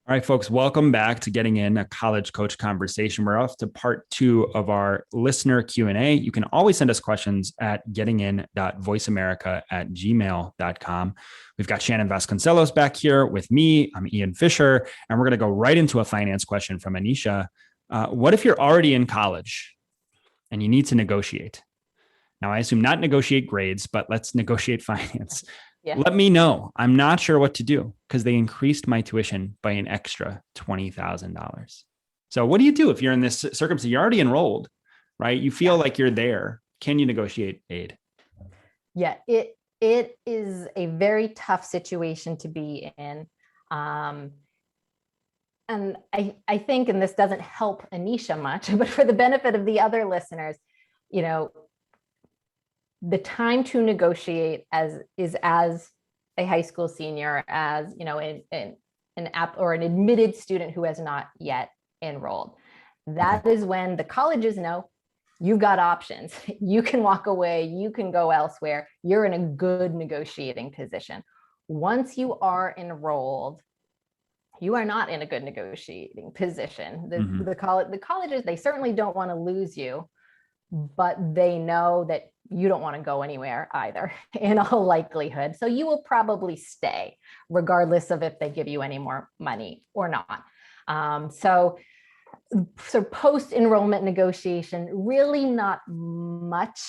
All right, folks, welcome back to Getting In, a College Coach Conversation. We're off to part two of our listener Q&A. You can always send us questions at gettingin.voiceamerica@gmail.com. We've got Shannon Vasconcelos back here with me. I'm Ian Fisher, and we're going to go right into a finance question from Anisha. What if you're already in college and you need to negotiate? Now, I assume not negotiate grades, but let's negotiate finance. Yeah. Let me know. I'm not sure what to do because they increased my tuition by an extra $20,000. So what do you do if you're in this circumstance? You're already enrolled, right? You feel like you're there. Can you negotiate aid? Yeah, it is a very tough situation to be in. And I think, and this doesn't help Anisha much, but for the benefit of the other listeners, the time to negotiate as a high school senior, as an app or an admitted student who has not yet enrolled. That is when the colleges know you've got options. You can walk away, you can go elsewhere. You're in a good negotiating position. Once you are enrolled, you are not in a good negotiating position. The colleges, they certainly don't want to lose you, but they know that you don't want to go anywhere either in all likelihood. So you will probably stay regardless of if they give you any more money or not. So post-enrollment negotiation, really not much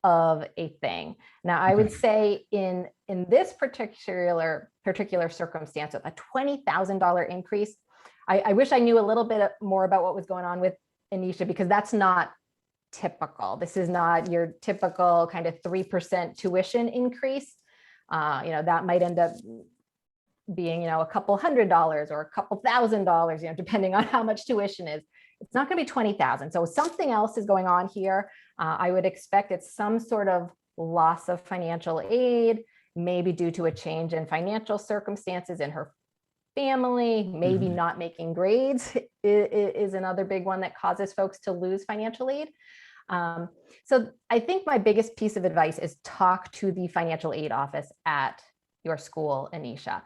of a thing. Now, I would say in this particular circumstance, with a $20,000 increase, I wish I knew a little bit more about what was going on with Anisha, because that's not typical. This is not your typical kind of 3% tuition increase. That might end up being, a couple $100 or a couple $1,000, depending on how much tuition is. It's not going to be 20,000. So something else is going on here. I would expect it's some sort of loss of financial aid, maybe due to a change in financial circumstances in her family, maybe not making grades is another big one that causes folks to lose financial aid. So I think my biggest piece of advice is talk to the financial aid office at your school, Anisha.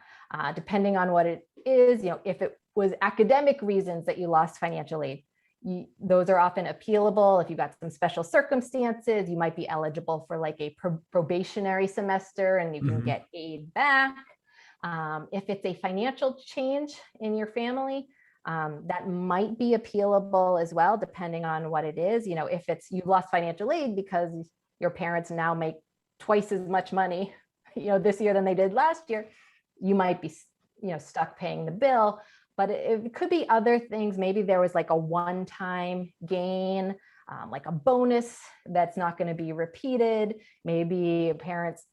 Depending on what it is, if it was academic reasons that you lost financial aid, those are often appealable. If you've got some special circumstances, you might be eligible for like a probationary semester and you can get aid back. If it's a financial change in your family, that might be appealable as well, depending on what it is. If it's you lost financial aid because your parents now make twice as much money, this year than they did last year, you might be, stuck paying the bill. But it could be other things. Maybe there was like a one-time gain, like a bonus that's not going to be repeated. Maybe parents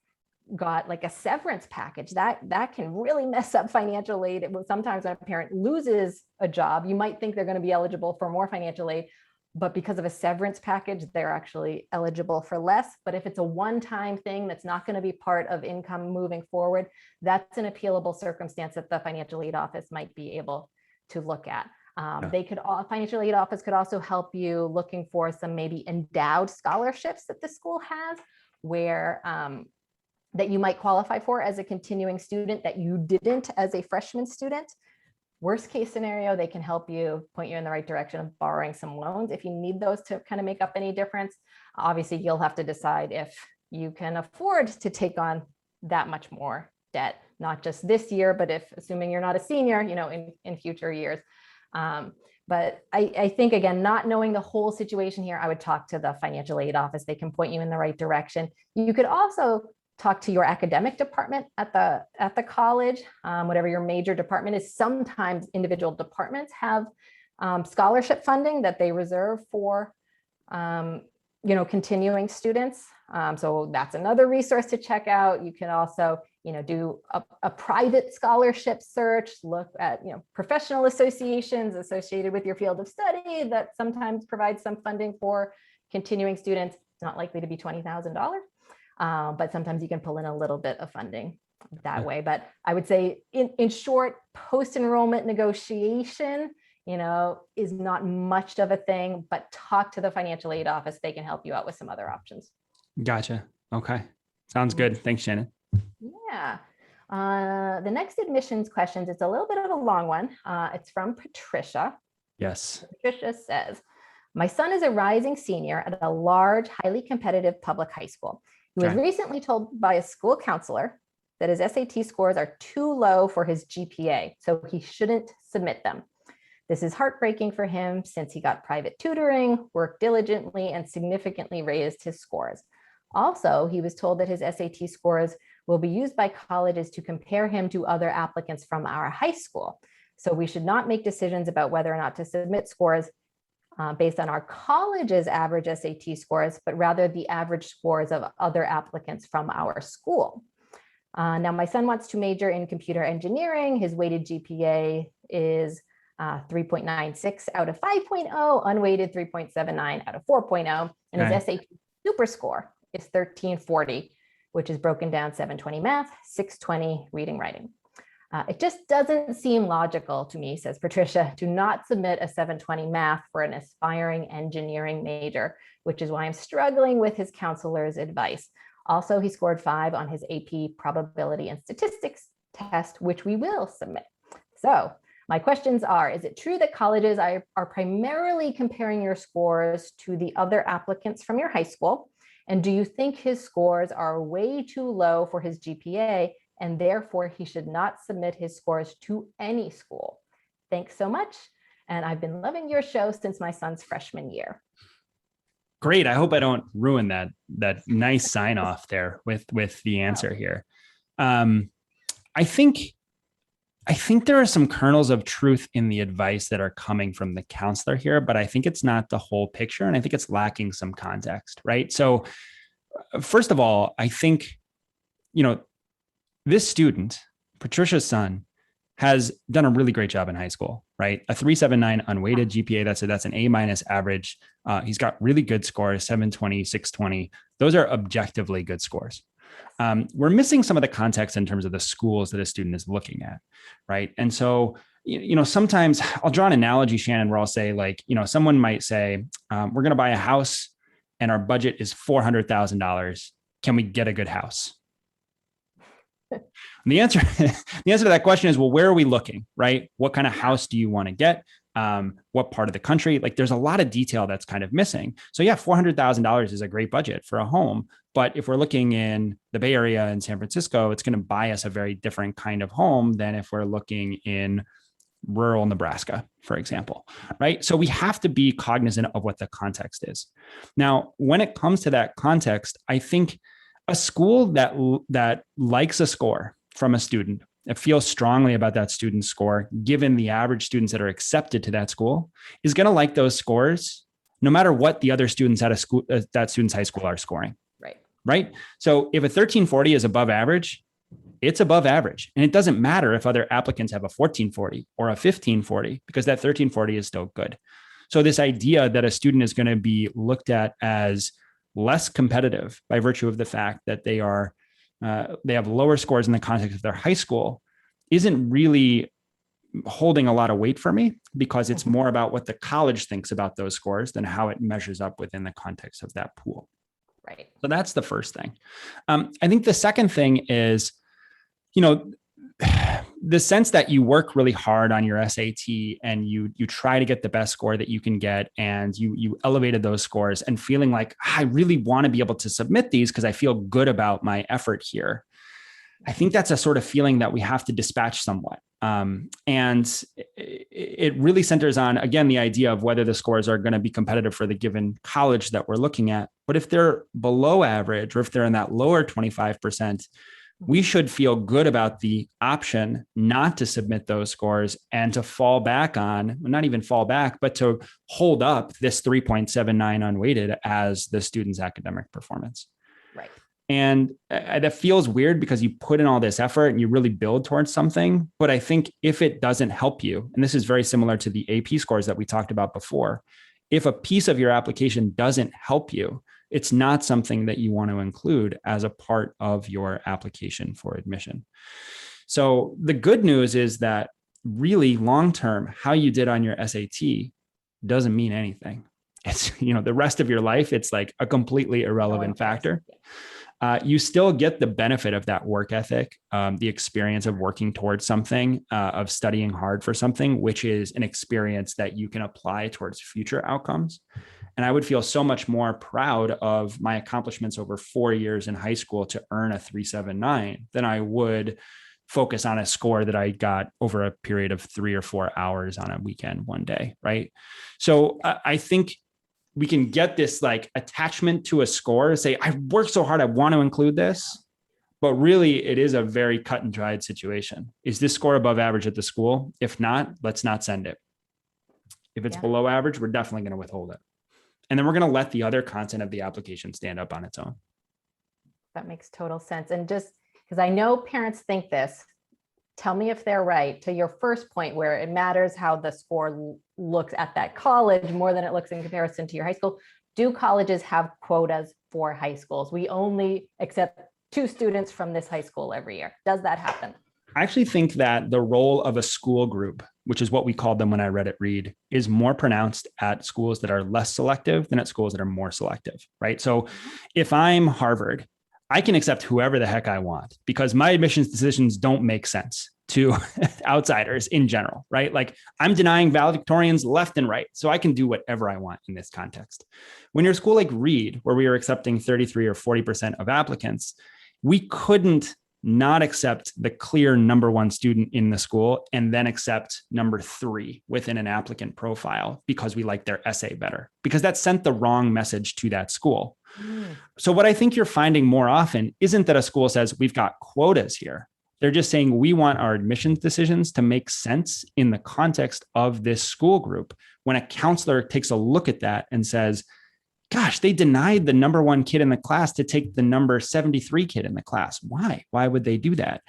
got like a severance package that can really mess up financial aid. Sometimes when a parent loses a job, you might think they're going to be eligible for more financial aid, but because of a severance package, they're actually eligible for less. But if it's a one-time thing that's not going to be part of income moving forward, that's an appealable circumstance that the financial aid office might be able to look at. Financial aid office could also help you looking for some maybe endowed scholarships that the school has, where that you might qualify for as a continuing student that you didn't as a freshman student. Worst case scenario, they can help you, point you in the right direction of borrowing some loans if you need those to kind of make up any difference. Obviously, you'll have to decide if you can afford to take on that much more debt, not just this year, but assuming you're not a senior, in future years. But I think, again, not knowing the whole situation here, I would talk to the financial aid office. They can point you in the right direction. You could also talk to your academic department at the college, whatever your major department is. Sometimes individual departments have scholarship funding that they reserve for continuing students. So that's another resource to check out. You can also do a private scholarship search, look at professional associations associated with your field of study that sometimes provide some funding for continuing students. It's not likely to be $20,000. But sometimes you can pull in a little bit of funding that way. But I would say in short, post-enrollment negotiation, is not much of a thing, but talk to the financial aid office. They can help you out with some other options. Gotcha. Okay. Sounds good. Thanks, Shannon. Yeah. The next admissions questions, it's a little bit of a long one. It's from Patricia. Yes. Patricia says, my son is a rising senior at a large, highly competitive public high school. He was recently told by a school counselor that his SAT scores are too low for his GPA, so he shouldn't submit them. This is heartbreaking for him since he got private tutoring, worked diligently, and significantly raised his scores. Also, he was told that his SAT scores will be used by colleges to compare him to other applicants from our high school. So we should not make decisions about whether or not to submit scores based on our college's average SAT scores, but rather the average scores of other applicants from our school. Now, my son wants to major in computer engineering. His weighted GPA is 3.96 out of 5.0, unweighted 3.79 out of 4.0, and his SAT super score is 1340, which is broken down 720 math, 620 reading, writing. It just doesn't seem logical to me, says Patricia, to not submit a 720 math for an aspiring engineering major, which is why I'm struggling with his counselor's advice. Also, he scored 5 on his AP probability and statistics test, which we will submit. So my questions are, is it true that colleges are primarily comparing your scores to the other applicants from your high school? And do you think his scores are way too low for his GPA, and therefore he should not submit his scores to any school? Thanks so much. And I've been loving your show since my son's freshman year. Great. I hope I don't ruin that nice sign off there with the answer here. I think there are some kernels of truth in the advice that are coming from the counselor here, but I think it's not the whole picture. And I think it's lacking some context, right? So first of all, I think, this student, Patricia's son, has done a really great job in high school, right? A 3.79 unweighted GPA. That's an A- average. He's got really good scores, 720, 620. Those are objectively good scores. We're missing some of the context in terms of the schools that a student is looking at, right? And so, sometimes I'll draw an analogy, Shannon, where I'll say someone might say, we're going to buy a house and our budget is $400,000. Can we get a good house? And the answer to that question is, well, where are we looking, right? What kind of house do you want to get? What part of the country? Like, there's a lot of detail that's kind of missing. So yeah, $400,000 is a great budget for a home. But if we're looking in the Bay Area in San Francisco, it's going to buy us a very different kind of home than if we're looking in rural Nebraska, for example, right? So we have to be cognizant of what the context is. Now, when it comes to that context, I think a school that likes a score from a student, that feels strongly about that student's score, given the average students that are accepted to that school, is going to like those scores, no matter what the other students at that student's high school are scoring. Right. So if a 1340 is above average, it's above average. And it doesn't matter if other applicants have a 1440 or a 1540, because that 1340 is still good. So this idea that a student is going to be looked at as less competitive by virtue of the fact that they have lower scores in the context of their high school isn't really holding a lot of weight for me, because it's more about what the college thinks about those scores than how it measures up within the context of that pool. Right. So that's the first thing. I think the second thing is, the sense that you work really hard on your SAT and you try to get the best score that you can get, and you elevated those scores, and feeling like, I really want to be able to submit these because I feel good about my effort here. I think that's a sort of feeling that we have to dispatch somewhat. And it really centers on, again, the idea of whether the scores are going to be competitive for the given college that we're looking at. But if they're below average, or if they're in that lower 25%, we should feel good about the option not to submit those scores and to fall back on, not even fall back, but to hold up this 3.79 unweighted as the student's academic performance. Right. And that feels weird because you put in all this effort and you really build towards something. But I think if it doesn't help you, and this is very similar to the AP scores that we talked about before, if a piece of your application doesn't help you, it's not something that you want to include as a part of your application for admission. So the good news is that really long-term, how you did on your SAT doesn't mean anything. It's, the rest of your life, it's like a completely irrelevant factor. you still get the benefit of that work ethic, the experience of working towards something, of studying hard for something, which is an experience that you can apply towards future outcomes. And I would feel so much more proud of my accomplishments over 4 years in high school to earn a 3.79 than I would focus on a score that I got over a period of 3 or 4 hours on a weekend one day. Right. So I think we can get this like attachment to a score, say, I worked so hard, I want to include this. But really, it is a very cut and dried situation. Is this score above average at the school? If not, let's not send it. If it's below average, we're definitely going to withhold it. And then we're going to let the other content of the application stand up on its own. That makes total sense. And just because I know parents think this, tell me if they're right. To your first point, where it matters how the score looks at that college more than it looks in comparison to your high school. Do colleges have quotas for high schools? We only accept 2 students from this high school every year. Does that happen? I actually think that the role of a school group, which is what we called them when I read it read, is more pronounced at schools that are less selective than at schools that are more selective, right? So if I'm Harvard, I can accept whoever the heck I want because my admissions decisions don't make sense to outsiders in general, right? Like I'm denying valedictorians left and right. So I can do whatever I want in this context. When you're a school like Reed, where we are accepting 33 or 40% of applicants, we couldn't not accept the clear number 1 student in the school and then accept number 3 within an applicant profile because we like their essay better, because that sent the wrong message to that school. So what I think you're finding more often isn't that a school says we've got quotas here. They're just saying we want our admissions decisions to make sense in the context of this school group. When a counselor takes a look at that and says, gosh, they denied the number 1 kid in the class to take the number 73 kid in the class. Why? Why would they do that?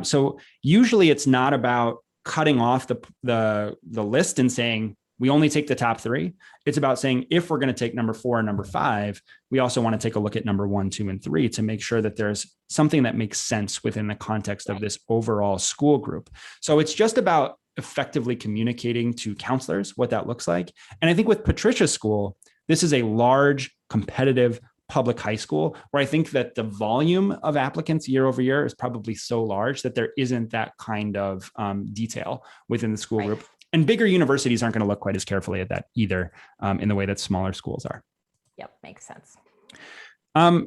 So usually it's not about cutting off the list and saying, we only take the top 3. It's about saying, if we're going to take number 4 and number 5, we also want to take a look at number 1, 2, and 3 to make sure that there's something that makes sense within the context of this overall school group. So it's just about effectively communicating to counselors what that looks like. And I think with Patricia's school, this is a large, competitive public high school where I think that the volume of applicants year over year is probably so large that there isn't that kind of detail within the school group. And bigger universities aren't going to look quite as carefully at that either, in the way that smaller schools are. Yep, makes sense.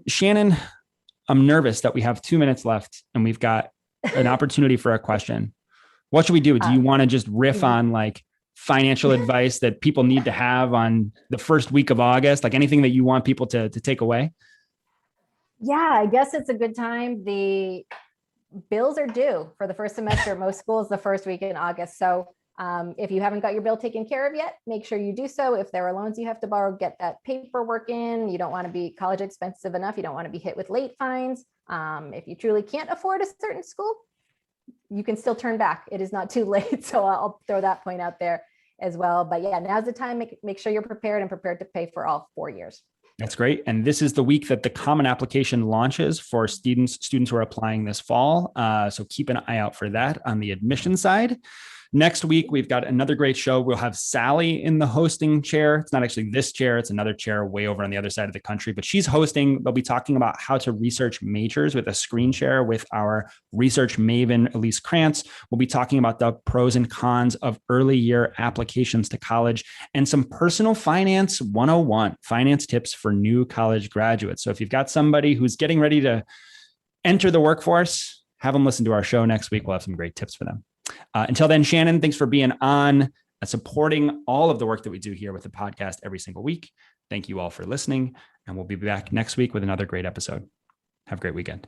Shannon, I'm nervous that we have 2 minutes left and we've got an opportunity for a question. What should we do? Do you want to just riff on like financial advice that people need to have on the first week of August? Like anything that you want people to take away? Yeah, I guess it's a good time. The bills are due for the first semester. Most schools the first week in August. So if you haven't got your bill taken care of yet, make sure you do so. If there are loans you have to borrow, get that paperwork in. You don't want to be college expensive enough. You don't want to be hit with late fines. If you truly can't afford a certain school, you can still turn back. It is not too late. So I'll throw that point out there as well. But yeah, now's the time. Make sure you're prepared and prepared to pay for all 4 years. That's great. And this is the week that the Common Application launches for students who are applying this fall. So keep an eye out for that on the admission side. Next week, we've got another great show. We'll have Sally in the hosting chair. It's not actually this chair. It's another chair way over on the other side of the country, but she's hosting. They'll be talking about how to research majors with a screen share with our research maven, Elise Krantz. We'll be talking about the pros and cons of early year applications to college and some personal finance 101, finance tips for new college graduates. So if you've got somebody who's getting ready to enter the workforce, have them listen to our show next week. We'll have some great tips for them. Until then, Shannon, thanks for being on, supporting all of the work that we do here with the podcast every single week. Thank you all for listening, and we'll be back next week with another great episode. Have a great weekend.